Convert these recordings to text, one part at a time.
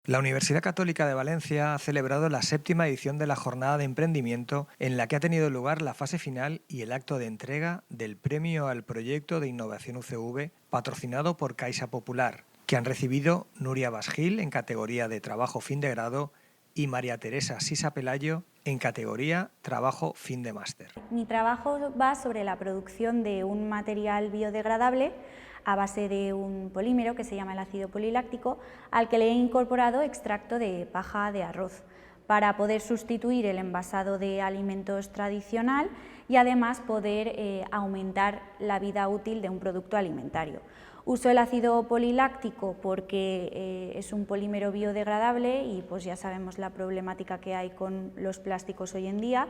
La Universidad Católica de Valencia ha celebrado la 7ª edición de la Jornada de Emprendimiento, en la que ha tenido lugar la fase final y el acto de entrega del Premio al Proyecto de Innovación UCV, patrocinado por Caixa Popular, que han recibido Nuria Basgil en categoría de Trabajo Fin de Grado y María Teresa Sisa Pelayo en categoría Trabajo Fin de Máster. Mi trabajo va sobre la producción de un material biodegradable a base de un polímero que se llama el ácido poliláctico, al que le he incorporado extracto de paja de arroz para poder sustituir el envasado de alimentos tradicional y además poder aumentar la vida útil de un producto alimentario. Uso el ácido poliláctico porque es un polímero biodegradable y pues ya sabemos la problemática que hay con los plásticos hoy en día,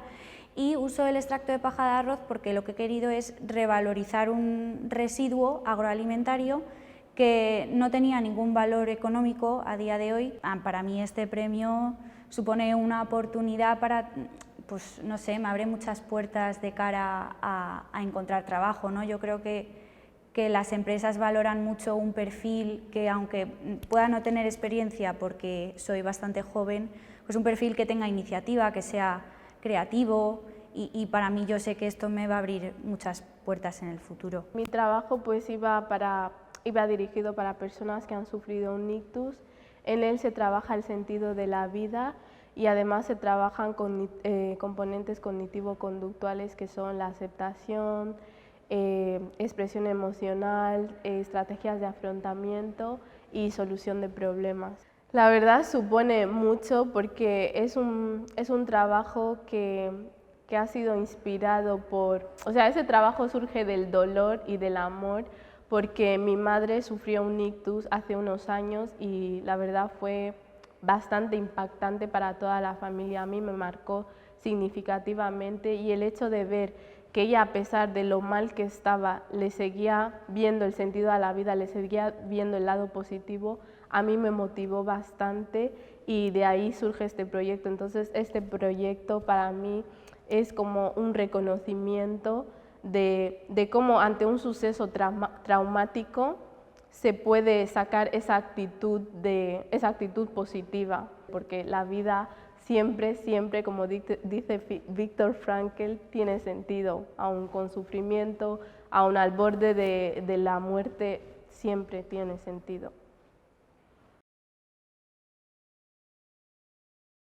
y uso el extracto de paja de arroz porque lo que he querido es revalorizar un residuo agroalimentario que no tenía ningún valor económico a día de hoy. Para mí este premio supone una oportunidad para, pues no sé, me abre muchas puertas de cara a encontrar trabajo, ¿no? Yo creo que las empresas valoran mucho un perfil que, aunque pueda no tener experiencia porque soy bastante joven, pues un perfil que tenga iniciativa, que sea creativo, y para mí yo sé que esto me va a abrir muchas puertas en el futuro. Mi trabajo pues iba dirigido para personas que han sufrido un ictus. En él se trabaja el sentido de la vida y además se trabajan con componentes cognitivo-conductuales que son la aceptación, expresión emocional, estrategias de afrontamiento y solución de problemas. La verdad supone mucho porque es un trabajo que ha sido inspirado ese trabajo surge del dolor y del amor, porque mi madre sufrió un ictus hace unos años y la verdad fue bastante impactante para toda la familia. A mí me marcó significativamente, y el hecho de ver que ella, a pesar de lo mal que estaba, le seguía viendo el sentido a la vida, le seguía viendo el lado positivo, a mí me motivó bastante y de ahí surge este proyecto. Entonces este proyecto para mí es como un reconocimiento de cómo ante un suceso traumático se puede sacar esa actitud positiva, porque la vida siempre, como dice Viktor Frankl, tiene sentido, aun con sufrimiento, aun al borde de la muerte, siempre tiene sentido.